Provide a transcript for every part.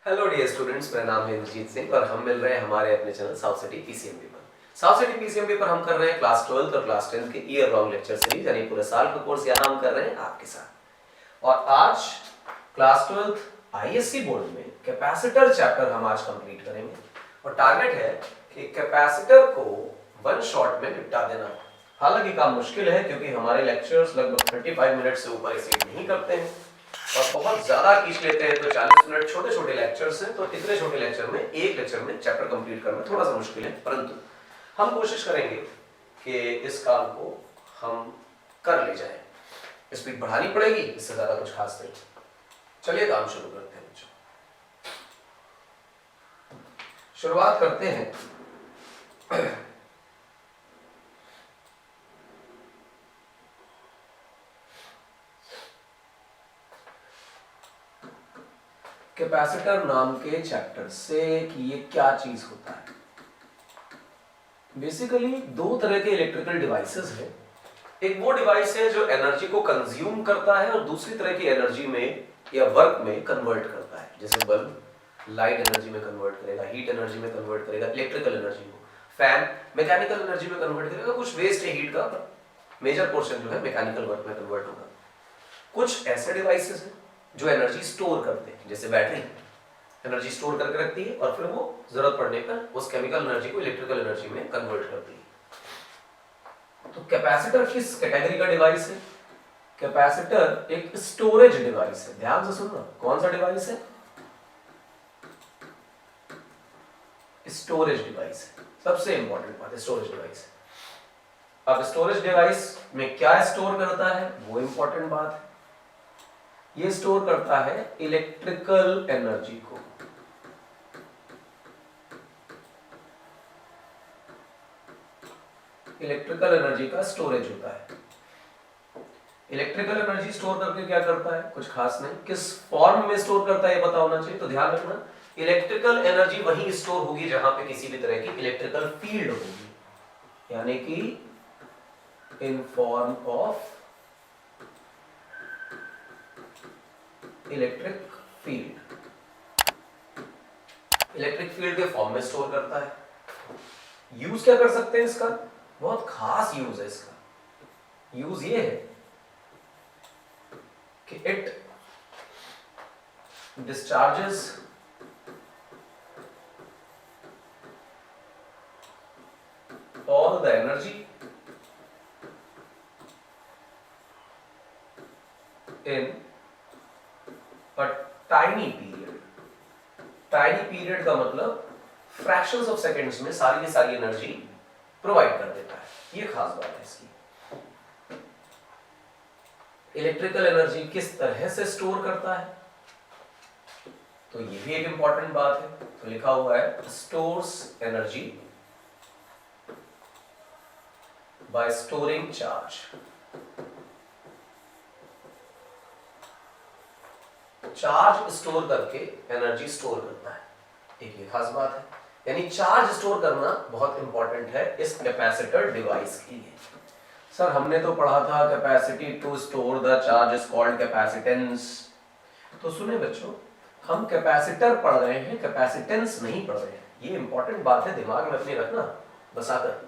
Hello dear students, मेरा नाम है इंद्रजीत सिंह और हम मिल रहे हैं हमारे अपने चैनल साउथ सिटी पीसीएमबी पर। साउथ सिटी पीसीएमबी पर हम कर रहे हैं क्लास 12th और क्लास 10th के ईयर लॉन्ग लेक्चर सीरीज, यानी पूरे साल का कोर्स यहाँ हम कर रहे हैं आपके साथ। और आज क्लास 12th आईएससी बोर्ड में कैपेसिटर चैप्टर हम आज कंप्लीट करेंगे और टारगेट है कि कैपेसिटर को वन शॉट में निपटा देना। हालांकि काम मुश्किल है क्योंकि हमारे लेक्चर्स लगभग 35 मिनट से ऊपर एक्सीड नहीं करते हैं और बहुत ज्यादा खींच लेते हैं तो 40 मिनट छोटे छोटे लेक्चर्स हैं। तो इतने छोटे लेक्चर में एक लेक्चर में चैप्टर कंप्लीट करना थोड़ा सा मुश्किल है, परंतु हम कोशिश करेंगे कि इस काम को हम कर ले जाएं। स्पीड बढ़ानी पड़ेगी, इससे ज्यादा कुछ खास नहीं। चलिए काम शुरू करते हैं बच्चों। शुरुआत करते हैं कैपेसिटर नाम के चैप्टर से कि ये क्या चीज होता है। बेसिकली दो तरह के इलेक्ट्रिकल डिवाइसेस हैं। एक वो डिवाइस है जो एनर्जी को कंज्यूम करता है और दूसरी तरह की एनर्जी में या वर्क में कन्वर्ट करता है। जैसे बल्ब लाइट एनर्जी में कन्वर्ट करेगा, हीट एनर्जी में कन्वर्ट करेगा, इलेक्ट्रिकल एनर्जी को, फैन मैकेनिकल एनर्जी में कन्वर्ट करेगा। कुछ वेस्ट है हीट का, मेजर पोर्शन जो है मैकेनिकल वर्क में कन्वर्ट होगा। कुछ ऐसे डिवाइसेस हैं जो एनर्जी स्टोर करते हैं, जैसे बैटरी एनर्जी स्टोर करके रखती है और फिर वो जरूरत पड़ने पर उस केमिकल एनर्जी को इलेक्ट्रिकल एनर्जी में कन्वर्ट करती है। तो कैपेसिटर किस कैटेगरी का डिवाइस है? कैपेसिटर एक स्टोरेज डिवाइस है। ध्यान से सुनना, कौन सा डिवाइस है? स्टोरेज डिवाइस है। सबसे इंपॉर्टेंट बात है स्टोरेज डिवाइस। अब स्टोरेज डिवाइस में क्या स्टोर करता है वो इंपॉर्टेंट बात है। ये स्टोर करता है इलेक्ट्रिकल एनर्जी को। इलेक्ट्रिकल एनर्जी का स्टोरेज होता है। इलेक्ट्रिकल एनर्जी स्टोर करके क्या करता है? कुछ खास नहीं। किस फॉर्म में स्टोर करता है ये पता होना चाहिए। तो ध्यान रखना, इलेक्ट्रिकल एनर्जी वहीं स्टोर होगी जहां पे किसी भी तरह की इलेक्ट्रिकल फील्ड होगी, यानी कि in form of electric field. Electric field के फॉर्म में स्टोर करता है। यूज क्या कर सकते हैं इसका? बहुत खास यूज है इसका। यूज ये है कि it discharges all the energy in a tiny period। Tiny period का मतलब फ्रैक्शंस ऑफ सेकेंड्स में सारी की सारी एनर्जी प्रोवाइड कर देता है। ये खास बात है इसकी। इलेक्ट्रिकल एनर्जी किस तरह से स्टोर करता है तो ये भी एक इंपॉर्टेंट बात है। तो लिखा हुआ है stores energy by storing charge। Charge store करके एनर्जी स्टोर करता है, एक ये खास बात है। यानी चार्ज स्टोर करना बहुत इंपॉर्टेंट है इस कैपेसिटर डिवाइस के लिए। सर हमने तो पढ़ा था capacity to store the charge is called capacitance. तो सुने बच्चों, हम कैपेसिटर पढ़ रहे हैं, कैपेसिटेंस नहीं पढ़ रहे हैं। ये इंपॉर्टेंट बात है, दिमाग में अपने रखना बसाकर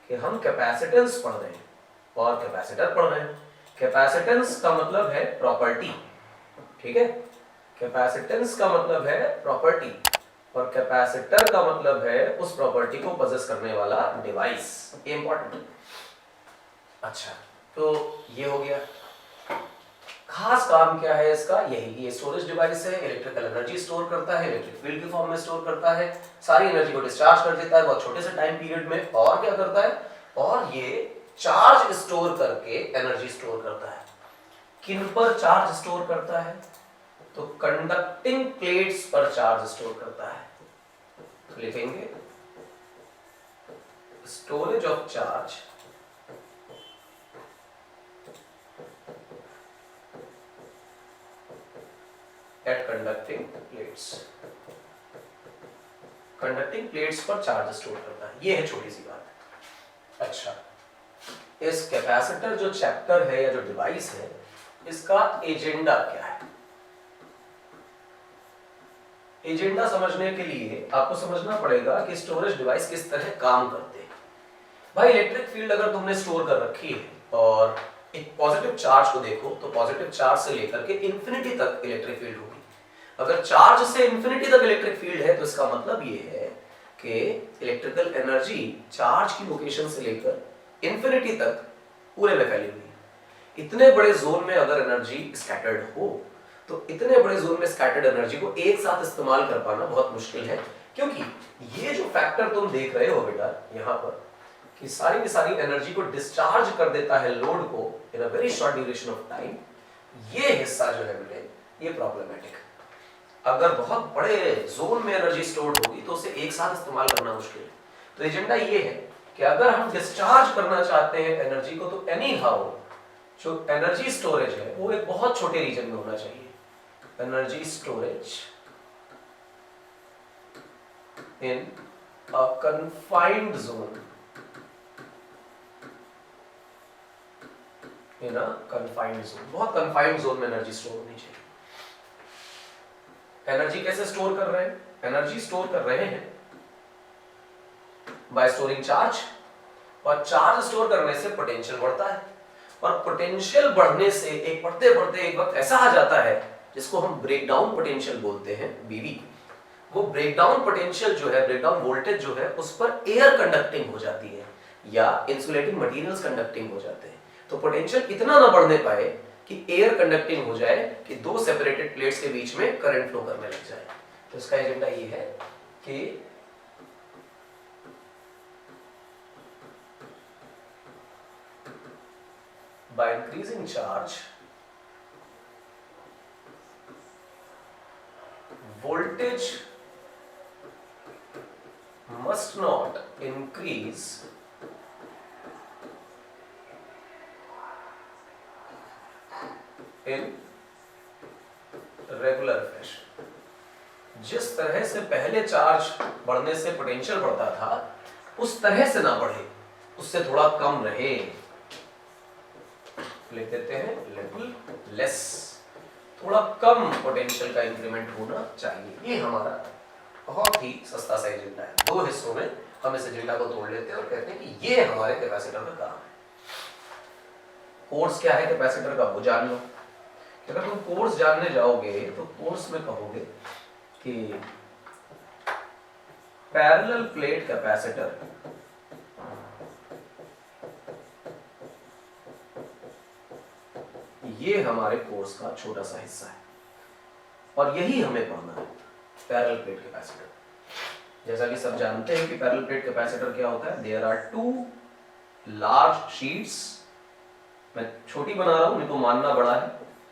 कि हम कैपेसिटेंस पढ़ रहे हैं और कैपेसिटर पढ़ रहे हैं। कैपेसिटेंस का मतलब है प्रॉपर्टी, ठीक है। कैपेसिटेंस का मतलब है प्रॉपर्टी और कैपेसिटर का मतलब है उस प्रॉपर्टी को पजेस करने वाला डिवाइस। ये इंपॉर्टेंट है। अच्छा, तो ये हो गया। खास काम क्या है इसका? यही, ये स्टोरेज डिवाइस है। इलेक्ट्रिकल एनर्जी स्टोर करता है, इलेक्ट्रिक फील्ड के फॉर्म में स्टोर करता है, सारी एनर्जी को डिस्चार्ज कर देता है बहुत छोटे से टाइम पीरियड में। और क्या करता है? और ये चार्ज स्टोर करके एनर्जी स्टोर करता है। किन पर चार्ज स्टोर करता है? तो कंडक्टिंग प्लेट्स पर चार्ज स्टोर करता है। तो लिखेंगे storage of charge at conducting plates. Conducting plates पर चार्ज स्टोर करता है। ये है छोटी सी बात। अच्छा, इस कैपेसिटर जो चैप्टर है या जो डिवाइस है, इसका एजेंडा क्या है? एजेंडा समझने के लिए आपको समझना पड़ेगा कि स्टोरेज डिवाइस किस तरह काम करते हैं। भाई इलेक्ट्रिक फील्ड अगर तुमने स्टोर कर रखी है और एक पॉजिटिव चार्ज को देखो तो पॉजिटिव चार्ज से लेकर के इंफिनिटी तक इलेक्ट्रिक फील्ड होगी। अगर चार्ज से इंफिनिटी तक इलेक्ट्रिक फील्ड है तो इसका मतलब ये है कि इलेक्ट्रिकल एनर्जी चार्ज की लोकेशन से लेकर इंफिनिटी तक पूरे में फैली हुई है। इतने बड़े जोन में अगर एनर्जी स्कैटर्ड हो तो इतने बड़े जोन में स्कैटर्ड एनर्जी को एक साथ इस्तेमाल कर पाना बहुत मुश्किल है, क्योंकि ये जो फैक्टर तुम देख रहे हो बेटा यहाँ पर कि सारी की सारी एनर्जी को डिस्चार्ज कर देता है लोड को in a very short duration of time, ये हिस्सा जो है बेटे ये प्रॉब्लमेटिक। अगर बहुत बड़े जोन में एनर्जी स्टोर्ड होगी तो उसे एक साथ इस्तेमाल करना मुश्किल है। तो एजेंडा ये है कि अगर हम डिस्चार्ज करना चाहते हैं एनर्जी को तो एनी हाउ जो एनर्जी स्टोरेज है वो एक बहुत छोटे रीजन में होना चाहिए। एनर्जी स्टोरेज इन अ कन्फाइंड जोन, इन अ कन्फाइंड जोन, बहुत कन्फाइंड जोन में एनर्जी स्टोर होनी चाहिए। एनर्जी कैसे स्टोर कर रहे हैं? एनर्जी स्टोर कर रहे हैं बाय स्टोरिंग चार्ज, और चार्ज स्टोर करने से पोटेंशियल बढ़ता है, और पोटेंशियल बढ़ने से एक बढ़ते बढ़ते एक वक्त ऐसा आ जाता है जिसको हम ब्रेकडाउन पोटेंशियल बोलते हैं, बीवी। वो ब्रेकडाउन पोटेंशियल जो है, ब्रेकडाउन वोल्टेज जो है, उस पर एयर कंडक्टिंग हो जाती है या इंसुलेटिंग मटेरियल्स कंडक्टिंग हो जाते हैं। तो पोटेंशियल इतना ना बढ़ने पाए कि एयर कंडक्टिंग हो जाए कि दो सेपरेटेड प्लेट्स के बीच में करंट फ्लो करने लग जाए। तो इसका एजेंडा ये है कि by increasing charge voltage must not increase in regular fashion। जिस तरह से पहले चार्ज बढ़ने से पोटेंशियल बढ़ता था उस तरह से ना बढ़े, उससे थोड़ा कम रहे, लिख देते हैं लिटिल लेस, थोड़ा कम पोटेंशियल का इंक्रीमेंट होना चाहिए। ये हमारा बहुत ही सस्ता सा एजेंडा है। दो हिस्सों में हम इस एजेंडा को तोड़ लेते हैं और कहते हैं कि ये हमारे कैपेसिटर का काम है। कोर्स क्या है कैपेसिटर का वो जान लो। अगर तुम कोर्स जानने जाओगे तो कोर्स में कहोगे कि पैरेलल प्लेट कैपेसिटर ये हमारे कोर्स का छोटा सा हिस्सा है और यही हमें पढ़ना है, पैरेलल प्लेट कैपेसिटर। जैसा कि सब जानते हैं कि पैरेलल प्लेट कैपेसिटर क्या होता है, there are two large sheets, मैं छोटी बना रहा हूं, नहीं तो मानना बड़ा है,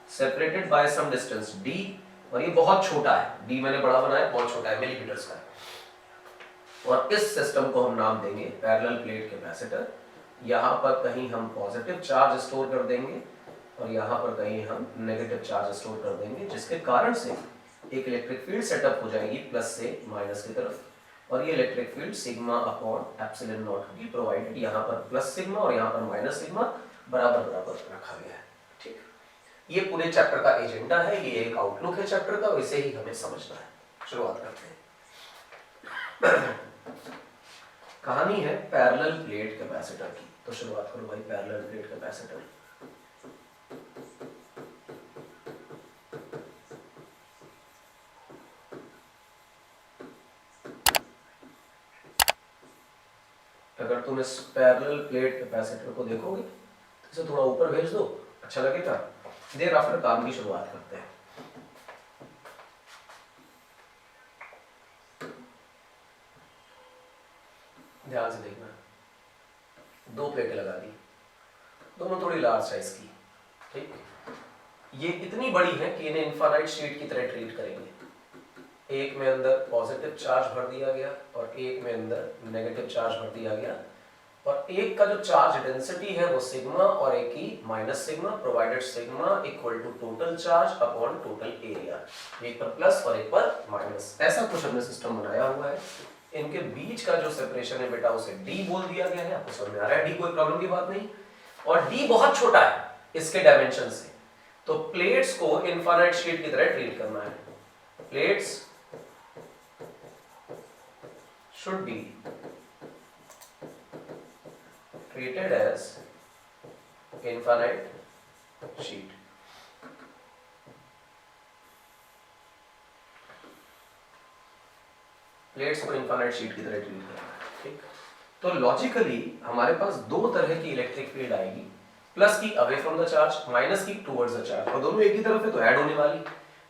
separated by some distance d, और ये बहुत छोटा है, d मैंने बड़ा बनाया, बहुत छोटा है, मिलीमीटर्स का है। और इस सिस्टम को हम नाम देंगे पैरेलल प्लेट कैपेसिटर। यहाँ पर कहीं हम पॉजिटिव चार्ज स्टोर कर देंगे और यहाँ पर कहीं हम नेगेटिव चार्ज स्टोर कर देंगे, जिसके कारण से एक इलेक्ट्रिक फील्ड सेटअप हो जाएगी प्लस से माइनस की तरफ, और ये electric field sigma upon epsilon not भी प्रोवाइडेड, यहाँ पर प्लस सिग्मा और यहाँ पर माइनस सिग्मा बराबर बराबर रखा गया है। ठीक, ये पूरे चैप्टर का एजेंडा है, ये एक आउटलुक है चैप्टर का, इसे ही हमें समझना है। शुरुआत करते हैं। कहानी है पैरेलल प्लेट कैपेसिटर की, तो शुरुआत करो भाई पैरेलल प्लेट कैपेसिटर। अगर तुम इस पैरेलल प्लेट कैपेसिटर को देखोगे तो इसे थोड़ा ऊपर भेज दो, अच्छा लगेगा। देर आफ्टर काम की शुरुआत करते हैं। ध्यान से देखना, दो प्लेटें लगा दी, दोनों थोड़ी लार्ज साइज की। ठीक, ये इतनी बड़ी है कि इन्हें इनफाइनाइट शीट की तरह ट्रीट करेंगे। एक में अंदर पॉजिटिव चार्ज भर दिया गया और एक में अंदर नेगेटिव चार्ज भर दिया गया, और एक का जो चार्ज डेंसिटी है वो सिग्मा और एक की minus sigma, provided sigma equal to total charge upon total area, एक पर प्लस और एक पर माइनस। ऐसा कुछ हमने सिस्टम बनाया हुआ है। इनके बीच का जो सेपरेशन है बेटा उसे d बोल दिया गया है, आपको समझ में आ रहा है, d कोई प्रॉब्लम की बात नहीं, और d बहुत छोटा है इसके डायमेंशन से। तो प्लेट्स को इनफाइनाइट शीट की तरह ट्रीट करना है, plates should be treated as infinite sheet। Plates को इनफाइनाइट शीट की तरह ट्रीट करना है, ठीक। तो लॉजिकली हमारे पास दो तरह की इलेक्ट्रिक फील्ड आएगी, प्लस की away from the charge, minus की टुवर्ड्स द चार्ज, और दोनों एक ही तरफ है तो ऐड होने वाली।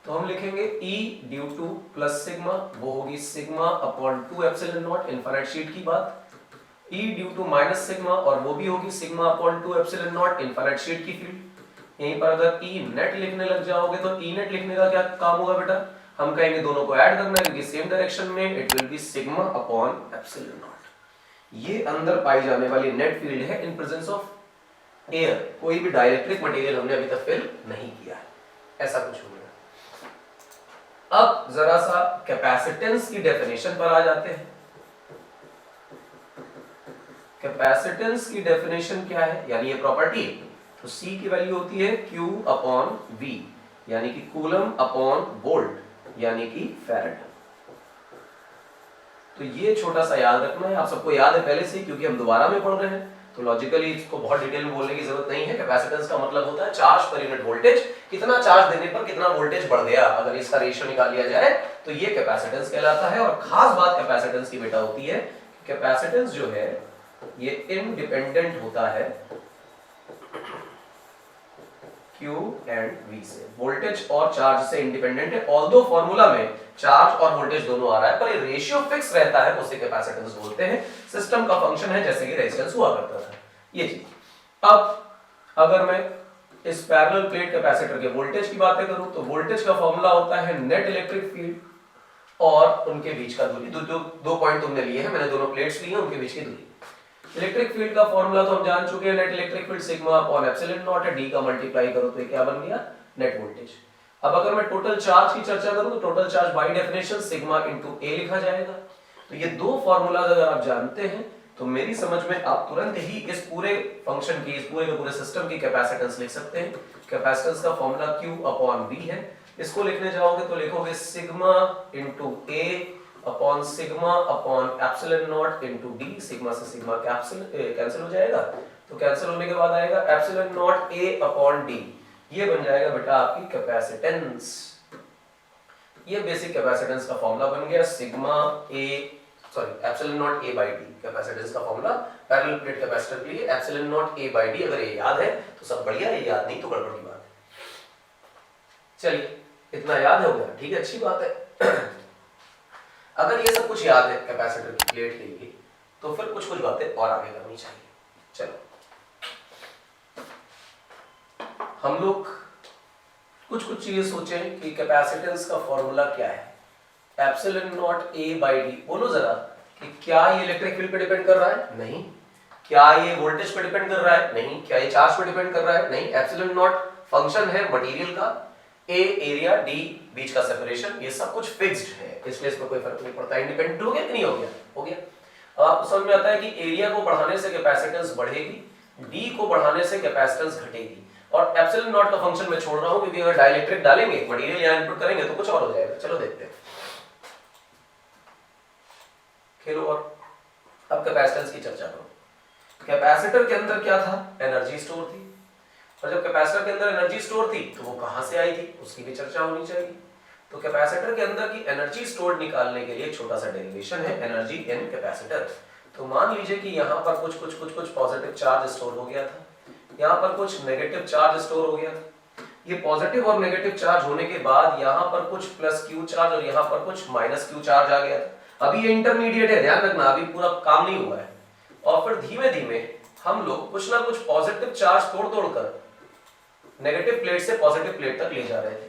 तो हम लिखेंगे E due to plus sigma, वो होगी sigma upon 2 epsilon naught, infinite sheet की बात। E due to minus sigma, और वो भी होगी sigma upon 2 epsilon naught, infinite sheet की फील्ड। यहीं पर अगर E नेट लिखने लग जाओगे तो E नेट लिखने का क्या काम होगा बेटा, हम कहेंगे दोनों को ऐड करना है क्योंकि सेम डायरेक्शन में, it will be sigma upon epsilon not. ये अंदर पाई जाने वाली नेट फील्ड है इन प्रेजेंस ऑफ एयर। कोई भी डाइलेक्ट्रिक मटेरियल हमने अभी तक फिल नहीं किया है, ऐसा कुछ हो गया। अब जरा सा कैपेसिटेंस की डेफिनेशन पर आ जाते हैं। कैपेसिटेंस की डेफिनेशन क्या है, यानी ये प्रॉपर्टी, तो C की वैल्यू होती है Q अपॉन V, यानी कि कूलम अपॉन वोल्ट, यानी कि फैराड। तो ये छोटा सा याद रखना है, आप सबको याद है पहले से, क्योंकि हम दोबारा में पढ़ रहे हैं, तो लॉजिकली इसको बहुत डिटेल में बोलने की जरूरत नहीं है। कैपेसिटेंस का मतलब होता है चार्ज पर यूनिट वोल्टेज, कितना चार्ज देने पर कितना वोल्टेज बढ़ गया, अगर इसका रेशियो निकाल लिया जाए तो ये कैपेसिटेंस कहलाता है। और खास बात कैपेसिटेंस की बेटा होती है, कैपेसिटेंस जो है ये इंडिपेंडेंट होता है Q एंड V से, वोल्टेज और चार्ज से इंडिपेंडेंट है। ऑल्दो फार्मूला में चार्ज और वोल्टेज दोनों आ रहा है, पर ये रेशियो फिक्स रहता है, उसे कैपेसिटेंस बोलते हैं। सिस्टम का फंक्शन है जैसे कि रेजिस्टेंस हुआ करता था, ये चीज। अब अगर मैं इस पैरेलल प्लेट कैपेसिटर के वोल्टेज की बातें करूं तो वोल्टेज का फॉर्मूला होता है नेट इलेक्ट्रिक फील्ड और उनके बीच का दूरी। दो पॉइंट तुमने लिए हैं, मैंने दोनों प्लेट्स ली हैं, उनके बीच की दूरी। इलेक्ट्रिक फील्ड का फॉर्मूला तो हम जान चुके हैं, net electric field sigma upon epsilon not है, डी का मल्टीप्लाई करो तो ये क्या बन गया, नेट वोल्टेज। अब अगर मैं टोटल चार्ज की चर्चा करूं तो total charge by definition sigma into A लिखा जाएगा। तो ये दो फॉर्मूला अगर आप जानते हैं तो मेरी समझ में आप तुरंत ही इस पूरे फंक्शन की, इस पूरे सिस्टम की कैपेसिटेंस लिख सकते हैं। कैपेसिटेंस का फॉर्मूला Q अपॉन V है, इसको लिखने जाओगे तो लिखोगे sigma into A upon sigma upon epsilon not into D. Sigma से सिग्मा कैंसिल हो जाएगा, तो कैंसिल होने के बाद आएगा एप्सिलॉन नॉट ए अपॉन डी। ये बन जाएगा बेटा आपकी कैपेसिटेंस। ये बेसिक कैपेसिटेंस का फॉर्मूला बन गया, sigma epsilon naught A by D capacitance का फॉर्मूला पैरेलल प्लेट कैपेसिटर के लिए, epsilon naught A by D. अगर ये याद है तो सब बढ़िया, ये याद नहीं तो गड़बड़ की बात है। चलिए इतना याद हो गया, ठीक है, अच्छी बात है। अगर ये सब कुछ याद है कैपेसिटर की प्लेट के लिए, तो फिर कुछ बातें और आगे करनी चाहिए। चलो हम लोग कुछ चीजें सोचें कि कैपेसिटेंस का फॉर्मूला क्या है। Epsilon naught A by D, बोलो जरा कि क्या ये इलेक्ट्रिक फील्ड पे डिपेंड कर रहा है, नहीं। क्या ये वोल्टेज पे डिपेंड कर रहा है, नहीं। क्या ये चार्ज पे डिपेंड कर रहा है, नहीं। एप्सिलॉन नॉट फंक्शन है मटेरियल का, ए एरिया, डी बीच का सेपरेशन, ये सब कुछ फिक्स्ड है, इसलिए इसमें कोई फर्क नहीं पड़ता। इंडिपेंडेंट हो गया कि नहीं हो गया, हो गया। अब आपको समझ में आता है कि एरिया को बढ़ाने से कैपेसिटेंस बढ़ेगी, डी को बढ़ाने से कैपेसिटेंस घटेगी। और एप्सिलॉन नॉट का फंक्शन मैं छोड़ रहा हूं क्योंकि अगर डाइलेक्ट्रिक डालेंगे, मटेरियल यहां इनपुट करेंगे तो कुछ और हो जाएगा। चलो देखते हैं, खेलो। और अब कैपेसिटेंस की चर्चा करो। कैपेसिटर के अंदर क्या था, एनर्जी स्टोर थी, और जब कैपेसिटर के अंदर एनर्जी स्टोर थी तो वो कहां से आई थी, उसकी भी चर्चा होनी चाहिए। तो कैपेसिटर के अंदर की एनर्जी स्टोर निकालने के लिए एक छोटा सा डेरिवेशन है, एनर्जी इन कैपेसिटर। तो मान लीजिए कि यहाँ पर कुछ पॉजिटिव चार्ज स्टोर हो गया था, यहाँ पर कुछ नेगेटिव चार्ज स्टोर हो गया था। ये पॉजिटिव और नेगेटिव चार्ज होने के बाद यहाँ पर कुछ प्लस क्यू चार्ज और यहाँ पर कुछ माइनस क्यू चार्ज आ गया था। अभी ये इंटरमीडिएट है, ध्यान रखना, अभी पूरा काम नहीं हुआ है। और फिर धीमे धीमे हम लोग कुछ ना कुछ पॉजिटिव चार्ज तोड़ कर नेगेटिव प्लेट से पॉजिटिव प्लेट तक ले जा रहे थे।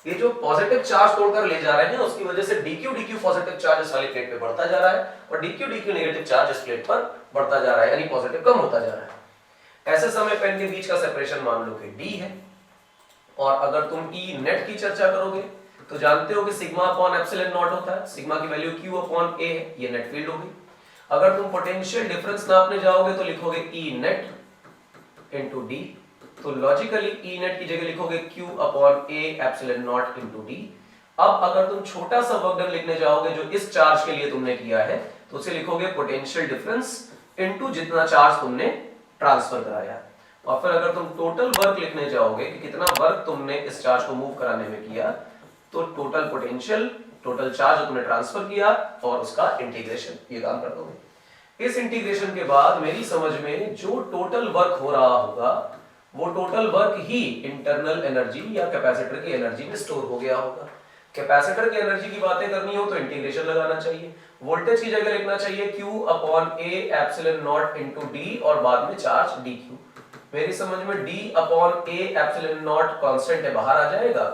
ये जो पॉजिटिव चार्ज तोड़कर ले जा रहे हैं उसकी वजह से dq पॉजिटिव चार्ज इस वाली प्लेट पे बढ़ता जा रहा है और dq नेगेटिव चार्ज इस प्लेट पर बढ़ता जा रहा है, यानी पॉजिटिव कम होता जा रहा है। ऐसे समय पे इनके बीच का सेपरेशन मान लो कि d है। और अगर तुम E नेट की चर्चा करोगे तो जानते हो कि सिग्मा अपॉन एप्सिलॉन नॉट होता है, सिग्मा की वैल्यू q अपॉन a है, ये नेट फील्ड होगी। अगर तुम पोटेंशियल डिफरेंस नापने जाओगे तो लिखोगे E नेट इनटू d, तो लॉजिकली E नेट की जगह लिखोगे Q upon A epsilon not into D। अब अगर तुम छोटा सा वर्क डन लिखने जाओगे जो इस चार्ज के लिए तुमने किया है, तो उसे लिखोगे पोटेंशियल डिफरेंस इनटू जितना चार्ज तुमने ट्रांसफर कराया है। और फिर अगर तुम टोटल वर्क लिखने जाओगे कि कितना वर्क तुमने इस चार्ज को मूव कराने में किया, तो टोटल पोटेंशियल, टोटल चार्ज जो तुमने ट्रांसफर किया और उसका इंटीग्रेशन, ये काम कर दोगे। इस इंटीग्रेशन के बाद मेरी समझ में जो टोटल वर्क हो रहा होगा वो टोटल वर्क ही इंटरनल एनर्जी या कैपेसिटर की एनर्जी में स्टोर हो गया होगा। कैपेसिटर की एनर्जी की बातें करनी हो तो इंटीग्रेशन लगाना चाहिए, वोल्टेज की जगह लिखना चाहिए Q upon A epsilon not into D और बाद में चार्ज dQ। मेरी समझ में D upon A epsilon not constant है, बाहर आ जाएगा,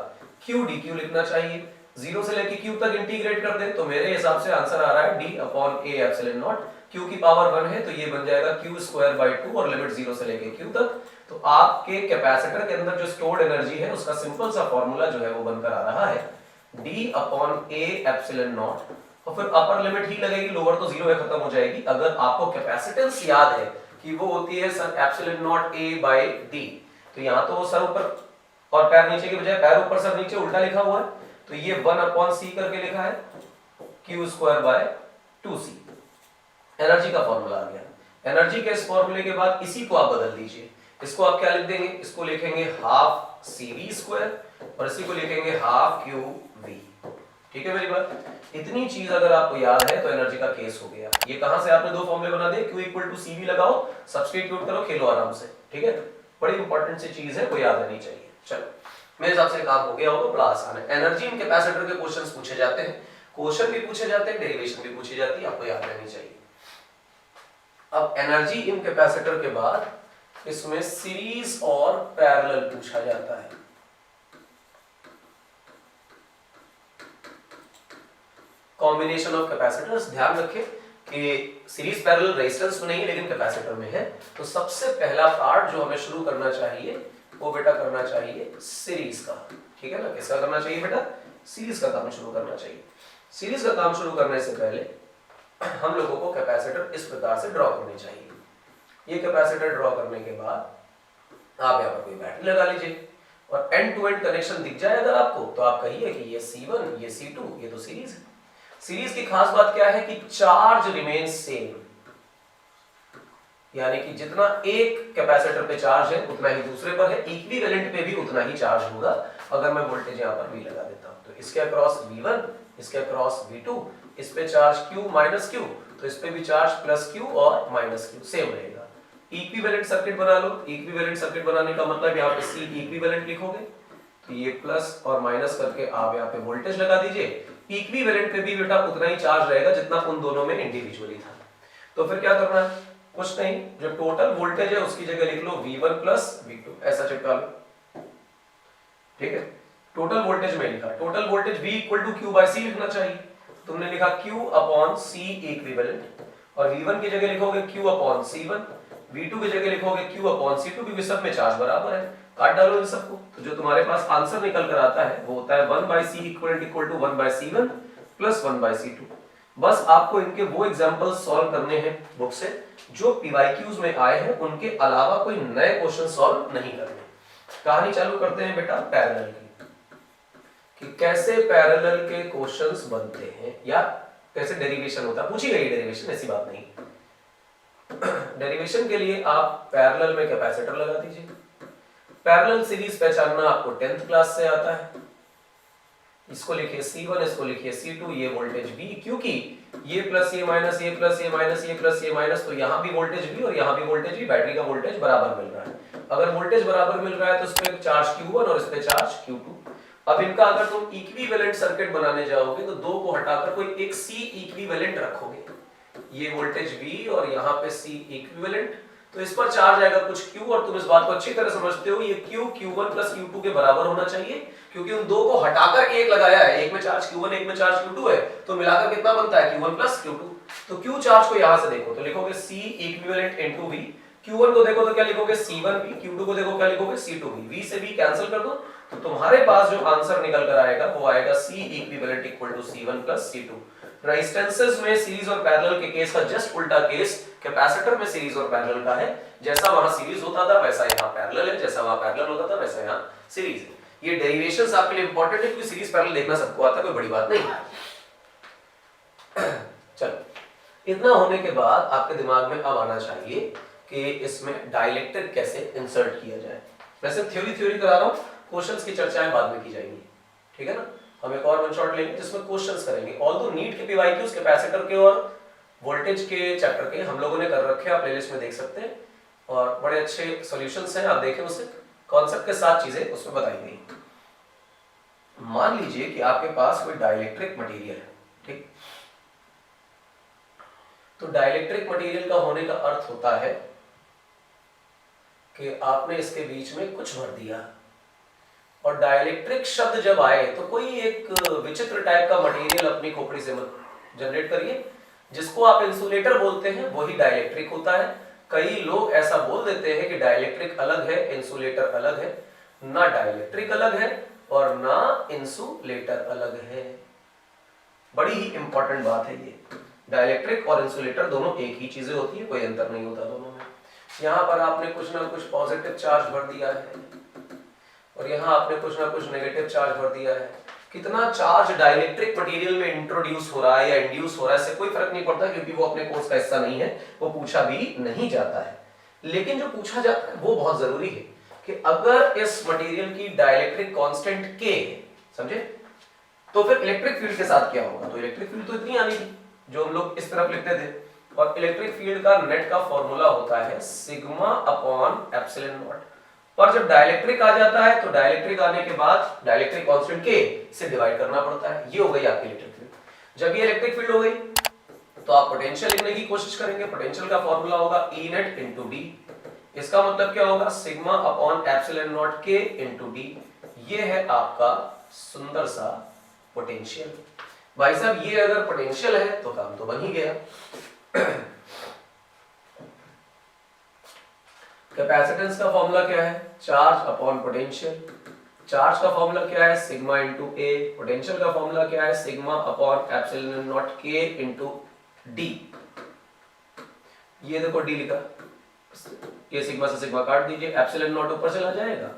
Q dQ लिखना चाहिए। 0 से लेके Q तक इंटीग्रेट कर दे तो मेरे हिसाब से आंसर आ रहा है D upon A epsilon not, Q की पावर 1 है तो ये बन जाएगा Q स्क्वायर बाई 2 और लिमिट 0 से लेके Q तक। तो आपके कैपेसिटर के अंदर जो स्टोर्ड एनर्जी है उसका सिंपल सा फॉर्मूला जो है वो बनकर आ रहा है D upon A epsilon not, और फिर अपर लिमिट ही लगेगी, लोअर तो 0 है, खत्म हो जाएगी। अगर आपको कैपेसिटेंस याद है कि वो होती है sir epsilon naught A by D, तो यहाँ तो सर ऊपर और पैर नीचे के बजाय पैर ऊपर सर नीचे उल्टा लिखा हुआ है, तो ये 1 अपॉन C करके लिखा है Q square by 2C। Energy का फॉर्मूला आ गया। एनर्जी के इस फॉर्मूले के बाद इसी को आप बदल दीजिए, इसको आप क्या लिख देंगे, इसको लिखेंगे हाफ CV स्क्वायर और इसी को लिखेंगे हाफ QV। ठीक है मेरी बात? इतनी चीज अगर आपको याद है तो एनर्जी का केस हो गया। ये कहां से आपने दो फॉर्मूले बना दिए, Q इक्वल टू CV लगाओ, सब्स्टिट्यूट करो, खेलो आराम से। ठीक है, बड़ी इंपॉर्टेंट सी चीज है, को याद रहनी चाहिए। चलो मेरे हिसाब से काम हो गया होगा, बड़ा आसान है। एनर्जी इन कैपेसिटर के क्वेश्चंस पूछे जाते हैं, क्वेश्चन भी पूछे जाते हैं, डेरिवेशन भी पूछी जाती है, आपको याद रहनी चाहिए। अब एनर्जी इन कैपेसिटर के बाद इसमें सीरीज और पैरेलल पूछा जाता है। कॉम्बिनेशन ऑफ कैपेसिटर्स, ध्यान रखें कि सीरीज पैरेलल रेजिस्टेंस में नहीं है लेकिन कैपेसिटर में है। तो सबसे पहला पार्ट जो हमें शुरू करना चाहिए वो बेटा करना चाहिए सीरीज का। ठीक है ना, किसका करना चाहिए बेटा, सीरीज का काम शुरू करना चाहिए। सीरीज का काम शुरू करने से पहले हम लोगों को कैपेसिटर इस प्रकार से ड्रॉ करने चाहिए। ये कैपेसिटर ड्रॉ करने के बाद आप यहाँ पर कोई बैटरी लगा लीजिए और एंड टू एंड कनेक्शन दिख जाए अगर आपको, तो आप कहिए कि ये C1 ये C2 ये तो सीरीज है। सीरीज की खास बात क्या है कि चार्ज रिमेन सेम, यानी कि जितना एक कैपेसिटर पे चार्ज है उतना ही दूसरे पर है, इक्विवेलेंट पे भी उतना ही चार्ज होगा। अगर मैं वोल्टेज यहाँ पर V लगा देता हूँ तो इसके अक्रॉस V1, इसके अक्रॉस V2, इस पे चार्ज Q माइनस Q, तो इस पे भी चार्ज प्लस Q और माइनस Q सेम रहेगा। इक्विवेलेंट सर्किट बना लो। इक्विवेलेंट सर्किट बनाने का मतलब यहाँ पे C इक्विवेलेंट लिखोगे, तो ये प्लस और माइनस करके आप यहाँ पे वोल्टेज लगा दीजिए। इक्विवेलेंट पे भी बेटा उतना ही चार्ज रहेगा जितना उन दोनों में इंडिविजुअली था। तो फिर क्या करना है, कुछ नहीं, जो टोटल वोल्टेज है उसकी जगह लिख लो V1 प्लस V2, ऐसा चिपका लो। ठीक है, टोटल वोल्टेज में लिखा, total voltage V equal to Q by C लिखना चाहिए। तुमने लिखा Q अपॉन C इक्विवेलेंट, और V1 की जगह लिखोगे Q अपॉन C1, V2 की जगह लिखोगे Q अपॉन C2, क्योंकि सब में चार्ज बराबर है। काट डालो इन सबको, तो जो तुम्हारे पास आंसर निकल कर आता है वो होता है 1 by C equal to 1 by C1 plus 1 by C2। बस आपको इनके वो एग्जांपल सॉल्व करने हैं बुक से जो PYQs में आए हैं, उनके अलावा कोई नए क्वेश्चन सॉल्व नहीं करने। कहानी चालू करते हैं बेटा पैरेलल की, कि कैसे पैरेलल के क्वेश्चंस बनते हैं या कैसे डेरिवेशन होता है। पूछी गई डेरिवेशन, ऐसी बात नहीं। डेरिवेशन के लिए आप पैरेलल में कैपेसिटर लगा दीजिए। पैरेलल सीरीज पहचानना आपको 10th क्लास से आता है। इसको लिखिए C1, इसको लिखिए C2, ये वोल्टेज V, क्योंकि ये प्लस ये माइनस, ये प्लस ये माइनस, ये प्लस ये माइनस, तो यहाँ भी वोल्टेज V और यहाँ भी वोल्टेज V, बैटरी का वोल्टेज बराबर मिल रहा है। अगर वोल्टेज बराबर मिल रहा है तो इस पे चार्ज Q1 और इस पे चार्ज Q2। अब इनका अगर तुम इक्विवेलेंट सर्किट बनाने जाओगे तो दो को हटाकर कोई एक C इक्विवेलेंट रखोगे, ये वोल्टेज V और यहाँ पे C इक्विवेलेंट, तो इस पर चार्ज आएगा कुछ Q, और तुम इस बात को अच्छी तरह समझते हो, ये Q Q1 प्लस Q2 के बराबर होना चाहिए, क्योंकि उन दो को हटाकर एक लगाया है, एक में चार्ज Q1 एक में चार्ज Q2 है, तो मिलाकर कितना बनता है Q1 प्लस Q2। तो Q चार्ज को यहां से देखो तो लिखोगे C equivalent into V, Q1 को देखो तो क्या लिखोगे C1V, Q2 को देखो क्या लिखोगे C2V, V से V कैंसिल कर दो, तो तुम्हारे पास जो आंसर निकल कर आएगा वो आएगा C equivalent equal to C1 plus C2। Resistances में सीरीज और पैरेलल के केस का जस्ट उल्टा केस कैपेसिटर में सीरीज और पैरेलल का है। जैसा वहां सीरीज होता था वैसा यहाँ पैरेलल है, जैसा वहां पैरेलल होता था वैसा यहाँ सीरीज है। ये डेरिवेशंस आपके लिए इंपॉर्टेंट है क्योंकि सीरीज पैरेलल देखना सबको आता है, कोई बड़ी बात नहीं। चलो इतना होने के बाद आपके दिमाग में अब आना चाहिए कि इसमें डाइलेक्ट्रिक कैसे इंसर्ट किया जाए। वैसे थ्योरी करा रहा हूँ, क्वेश्चंस की चर्चाएं बाद में की जाएंगी, ठीक है ना। हम एक और वन शॉट लेंगे जिसमें क्वेश्चंस करेंगे। ऑल्दो नीट के पीवाईक्यूज कैपेसिटर के और वोल्टेज के चैप्टर के हम लोगों ने कर रखे हैं, आप प्लेलिस्ट में देख सकते हैं, और बड़े अच्छे सॉल्यूशंस हैं, आप देखें उसे, कॉन्सेप्ट के साथ चीजें उसमें बताई गई। मान लीजिए कि आपके पास कोई डाइलेक्ट्रिक मटेरियल है, ठीक। तो डाइलेक्ट्रिक मटेरियल का होने का अर्थ होता है कि आपने इसके बीच में कुछ भर दिया, और डाइलेक्ट्रिक शब्द जब आए तो कोई एक विचित्र टाइप का मटेरियल अपनी खोपड़ी से जनरेट करिए, जिसको आप इंसुलेटर बोलते हैं, वही डाइलेक्ट्रिक होता है। कई लोग ऐसा बोल देते हैं कि डाइलेक्ट्रिक अलग है, इंसुलेटर अलग है। ना डाइलेक्ट्रिक अलग है और ना इंसुलेटर अलग है। बड़ी ही इंपॉर्टेंट बात है ये। डाइलेक्ट्रिक और इंसुलेटर दोनों एक ही चीजें होती है, कोई अंतर नहीं होता दोनों में। यहाँ पर आपने कुछ ना कुछ पॉजिटिव चार्ज भर दिया है और यहाँ आपने कुछ ना कुछ नेगेटिव चार्ज भर दिया है। कितना चार्ज डाइलेक्ट्रिक मटेरियल में इंट्रोड्यूस हो रहा है या इंड्यूस हो रहा है, इससे कोई फर्क नहीं पड़ता, क्योंकि वो अपने कोर्स का हिस्सा नहीं है, वो पूछा भी नहीं जाता है। लेकिन जो पूछा जाता है वो बहुत जरूरी है कि अगर इस मटेरियल की डाइलेक्ट्रिक कांस्टेंट K, समझे, तो फिर इलेक्ट्रिक फील्ड के साथ क्या होगा। तो इलेक्ट्रिक फील्ड तो इतनी आनी थी जो हम लोग इस तरफ लिखते थे, और इलेक्ट्रिक फील्ड का नेट का फॉर्मूला होता है सिग्मा अपॉन एप्सिलॉन नॉट। और जब डाइलेक्ट्रिक आ जाता है तो डाइलेक्ट्रिक आने के बाद डाइलेक्ट्रिक कांस्टेंट K से डिवाइड करना पड़ता है। ये हो गई आपकी इलेक्ट्रिक फील्ड। जब ये इलेक्ट्रिक फील्ड हो गई तो आप पोटेंशियल लिखने की कोशिश करेंगे। पोटेंशियल का फॉर्मूला होगा E नेट इंटू डी। इसका मतलब क्या होगा, sigma upon epsilon not K into D. ये है आपका सुंदर सा पोटेंशियल। भाई साहब ये अगर पोटेंशियल है तो काम तो बन ही गया। कैपेसिटेंस का फॉर्मूला क्या है, चार्ज अपॉन पोटेंशियल। चार्ज का फॉर्मूला क्या है, सिग्मा इंटू ए। पोटेंशियल का फॉर्मूला क्या है, sigma upon epsilon not K into D. ये देखो डी लिखा, ये सिग्मा से सिग्मा काट दीजिए, एप्सिलॉन नॉट ऊपर चला जाएगा,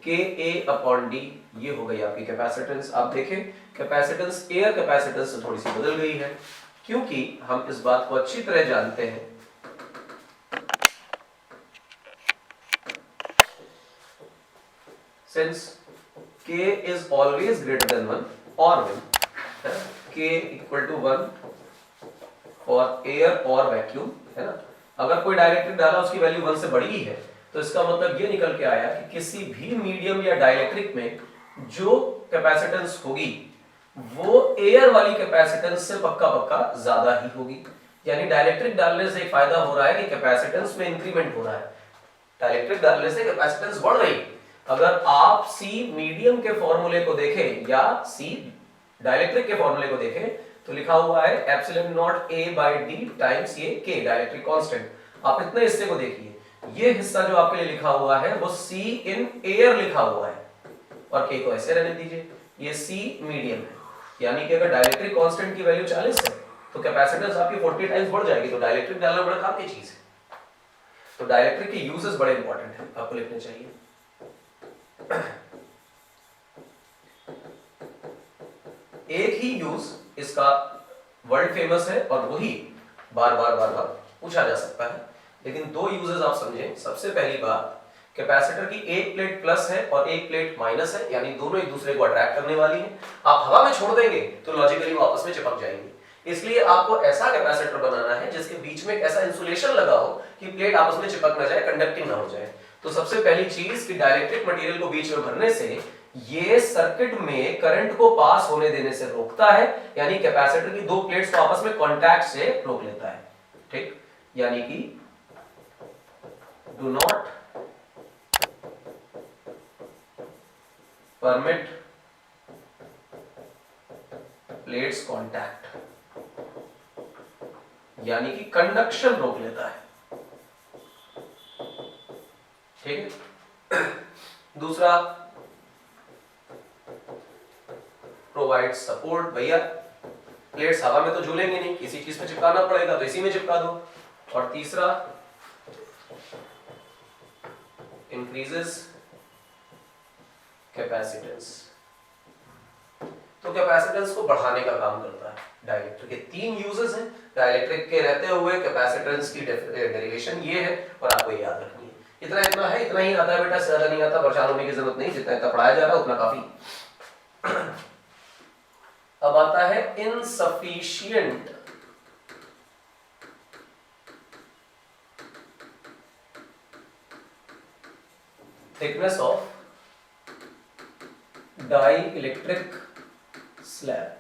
K A अपॉन डी। ये हो गई आपकी कैपेसिटेंस। आप देखें कैपेसिटेंस एयर कैपेसिटेंस से थोड़ी सी बदल गई है, क्योंकि हम इस बात को अच्छी तरह जानते हैं since K is always greater than 1 or when K equal to 1 for air or vacuum, है ना। अगर कोई डाइलेक्ट्रिक डाला उसकी वैल्यू 1 से बड़ी है तो इसका मतलब ये निकल के आया कि किसी भी मीडियम या डाइलेक्ट्रिक में जो कैपेसिटेंस होगी वो एयर वाली कैपेसिटेंस से पक्का ज्यादा ही होगी। यानी डाइलेक्ट्रिक डालने से एक फायदा हो रहा है कि कैपेसिटेंस में इंक्रीमेंट हो रहा है। डाइलेक्ट्रिक डालने से कैपेसिटेंस बढ़ रही। अगर आप C मीडियम के फॉर्मूले को देखें या C डाइलेक्ट्रिक के फॉर्मूले को देखें तो लिखा हुआ है epsilon naught A by D times ये K डाइलेक्ट्रिक कांस्टेंट। आप इतने हिस्से को देखिए, ये हिस्सा जो आपके लिए लिखा हुआ है वो C इन एयर लिखा हुआ है और K को ऐसे रहने दीजिए, ये C मीडियम है। यानी कि अगर डाइलेक्ट्रिक कांस्टेंट की वैल्यू 40 है तो कैपेसिटेंस आपकी 40 टाइम्स बढ़ जाएगी। तो डाइलेक्ट्रिक डालना बड़ा काम की चीज है। तो डाइलेक्ट्रिक के यूजेस बड़े इंपॉर्टेंट है, आपको लिखने चाहिए। एक ही यूज इसका वर्ल्ड फेमस है और वही बार बार पूछा जा सकता है, लेकिन दो यूजेस आप समझें। सबसे पहली बात, कैपेसिटर की एक प्लेट प्लस है और एक प्लेट माइनस है, यानी दोनों एक दूसरे को अट्रैक्ट करने वाली है। आप हवा में छोड़ देंगे तो लॉजिकली वो आपस में चिपक जाएंगे। इसलिए आपको ऐसा कैपेसिटर बनाना है जिसके बीच में एक ऐसा इंसुलेशन लगा हो कि प्लेट आपस में चिपक ना जाए, कंडक्टिंग ना हो जाए। तो सबसे पहली चीज कि डाइलेक्ट्रिक मटेरियल को बीच में भरने से ये सर्किट में करंट को पास होने देने से रोकता है, यानी कैपेसिटर की दो प्लेट्स को आपस में कांटेक्ट से रोक लेता है। ठीक, यानी कि do not permit plates contact, यानी कि कंडक्शन रोक लेता है। ठीक है। दूसरा, प्रोवाइड सपोर्ट। भैया प्लेट्स हवा में तो झूलेंगे नहीं, किसी चीज पे चिपकाना पड़ेगा तो इसी में चिपका दो। और तीसरा, इंक्रीजेस कैपेसिटेंस। तो तो कैपेसिटेंस को बढ़ाने का काम करता है। डाइलेक्ट्रिक के 3 यूजेस हैं, डाइलेक्ट्रिक के रहते हुए कैपेसिटेंस की डेरिवेशन ये है और आपको ये याद रखनी है। इतना है, इतना ही आता है बेटा, ज्यादा नहीं आता, परेशान होने की जरूरत नहीं, जितना इतना पढ़ाया जा रहा है उतना काफी। अब आता है insufficient thickness of dielectric slab.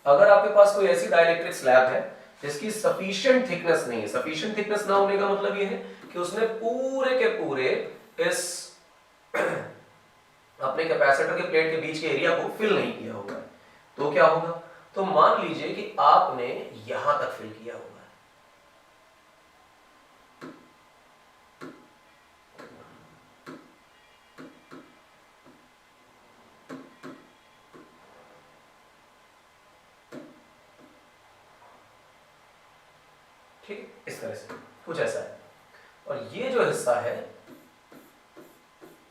अगर आपके पास कोई ऐसी डाइइलेक्ट्रिक स्लैब है जिसकी सफिशिएंट थिकनेस नहीं है, सफिशिएंट थिकनेस ना होने का मतलब ये है कि उसने पूरे के पूरे इस अपने कैपेसिटर के प्लेट के बीच के एरिया को फिल नहीं किया होगा, तो क्या होगा? तो मान लीजिए कि आपने यहां तक फिल किया होगा, ठीक, इस तरह से कुछ ऐसा है। और ये जो हिस्सा है,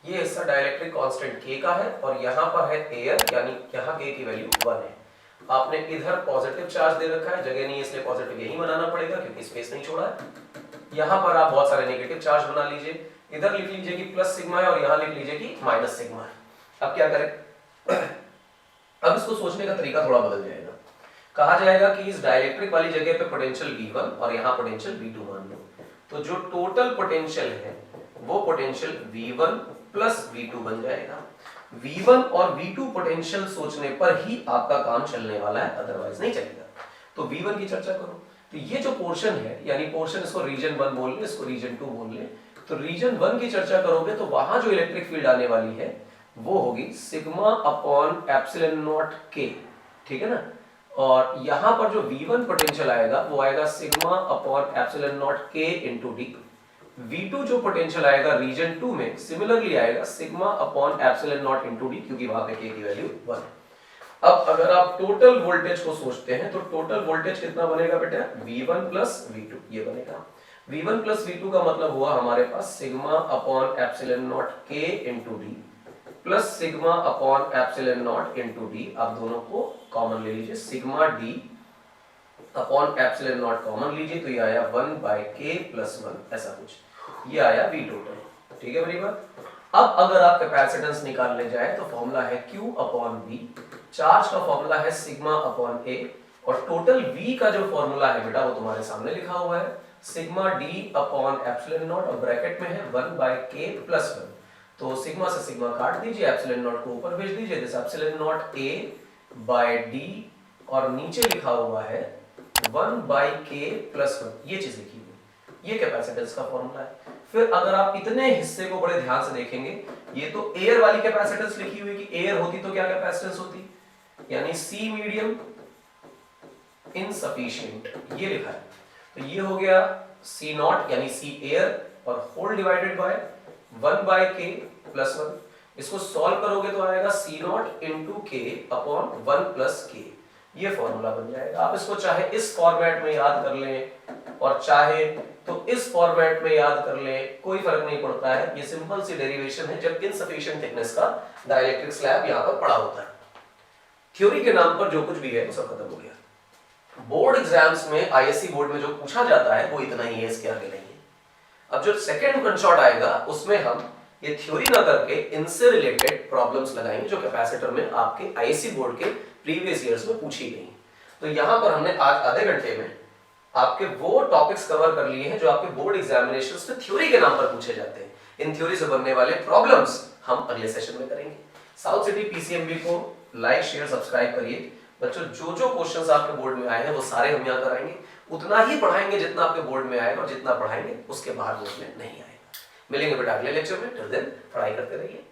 ये हिस्सा डाइलेक्ट्रिक कांस्टेंट K का है और यहां पर है एयर, यानी यहां K की वैल्यू 1 है। आपने इधर पॉजिटिव चार्ज दे रखा है, जगह नहीं है इसलिए पॉजिटिव यही बनाना पड़ेगा क्योंकि स्पेस नहीं छोड़ा है। यहां पर आप बहुत सारे नेगेटिव चार्ज बना लीजिए, इधर लिख लीजिए कि प्लस सिग्मा है और यहां लिख लीजिए कि माइनस सिग्मा है। अब क्या करें? अब इसको सोचने का तरीका थोड़ा बदल जाएगा। कहा जाएगा कि इस डाइलेक्ट्रिक वाली जगह पे पोटेंशियल V1 और यहाँ पोटेंशियल V2 मान लो, तो जो टोटल पोटेंशियल है वो पोटेंशियल V1 प्लस V2 बन जाएगा। V1 और V2 पोटेंशियल सोचने पर ही आपका काम चलने वाला है, अदरवाइज नहीं चलेगा। तो V1 की चर्चा करो, तो ये जो पोर्शन है, यानी पोर्शन इसको रीजन 1 बोल ले, इसको रीजन 2 बोल ले, तो रीजन 1 की चर्चा करोगे तो वहां जो इलेक्ट्रिक फील्ड आने वाली है वो होगी sigma upon epsilon not K, ठीक है ना। और यहां पर जो V1 पोटेंशियल आएगा वो आएगा sigma upon epsilon not K into D। V2 जो पोटेंशियल आएगा रीजन 2 में सिमिलरली आएगा sigma upon epsilon not into D, क्योंकि वहां पे K की वैल्यू 1 है। अब अगर आप टोटल वोल्टेज को सोचते हैं तो टोटल वोल्टेज कितना बनेगा बेटा? V1 प्लस V2 ये बनेगा। V1 प्लस V2 का मतलब हुआ हमारे पास sigma upon epsilon not K into D plus sigma upon epsilon not into D। आप दोनों को कॉमन ले लीजिए, sigma D upon epsilon not common लीजिए तो ये आया 1 बाय K प्लस 1, ऐसा कुछ, ये आया V टोटल। ठीक है मेरी बात। अब अगर आप कैपेसिटेंस निकालने जाए तो फॉर्मूला है Q अपॉन V, चार्ज का फॉर्मूला है सिग्मा अपॉन A और टोटल V का जो फॉर्मूला है बेटा वो तुम्हारे सामने लिखा हुआ है sigma D upon epsilon not और ब्रैकेट में है 1 बाय K प्लस 1। तो सिग्मा से सिग्मा काट दीजिए, एप्सिलॉन नॉट को ऊपर भेज दीजिए, this epsilon naught A by D और नीचे लिखा हुआ है 1 बाय K प्लस 1, ये चीज लिखी हुई, ये कैपेसिटेंस का फॉर्मूला है। फिर अगर आप इतने हिस्से को बड़े ध्यान से देखेंगे, ये तो एयर वाली कैपेसिटेंस लिखी हुई कि एयर होती तो क्या कैपेसिटेंस होती, यानी C मीडियम इनसफिशिएंट, ये लिखा है। तो ये हो गया C नॉट यानी C एयर और whole divided by 1 by K plus 1। इसको सॉल्व करोगे तो आएगा C naught into K upon 1 plus K, ये फॉर्मूला बन जाएगा। आप इसको चाहे इस फॉर्मेट में याद कर लें और चाहे तो इस फॉर्मेट में याद कर लें, कोई फर्क नहीं पड़ता है। ये सिंपल सी डेरिवेशन है जब इनसफिशिएंट थिकनेस का डाइलेक्ट्रिक स्लैब यहाँ पर पड़ा होता है। थ्योरी के नाम पर जो कुछ भी है वो सब खत्म हो गया। बोर्ड एग्जाम्स में, आईएससी बोर्ड में जो पूछा जाता है वो इतना ही है, इसके आगे नहीं है। अब जो सेकंड वन शॉट आएगा उसमें हम ये थ्योरी ना करके इनसे रिलेटेड प्रॉब्लम्स लगाएंगे जो कैपेसिटर में आपके आईएससी बोर्ड के प्रीवियस ईयर्स में पूछी गई। तो यहां पर हमने आज आधे घंटे में आपके वो टॉपिक्स कवर कर लिए हैं जो आपके बोर्ड एग्जामिनेशंस में थ्योरी के नाम पर पूछे जाते हैं। इन थ्योरी से बनने वाले प्रॉब्लम्स हम अगले सेशन में करेंगे। साउथ सिटी पीसीएमबी को लाइक शेयर सब्सक्राइब करिए बच्चों। जो जो क्वेश्चंस आपके बोर्ड में आए हैं वो सारे हम यहाँ कराएंगे, उतना ही पढ़ाएंगे जितना आपके बोर्ड में आएगा और जितना पढ़ाएंगे उसके बाहर बोर्ड में नहीं आएगा। मिलेंगे बेटा अगले लेक्चर में, टिल देन पढ़ाई करते रहिए।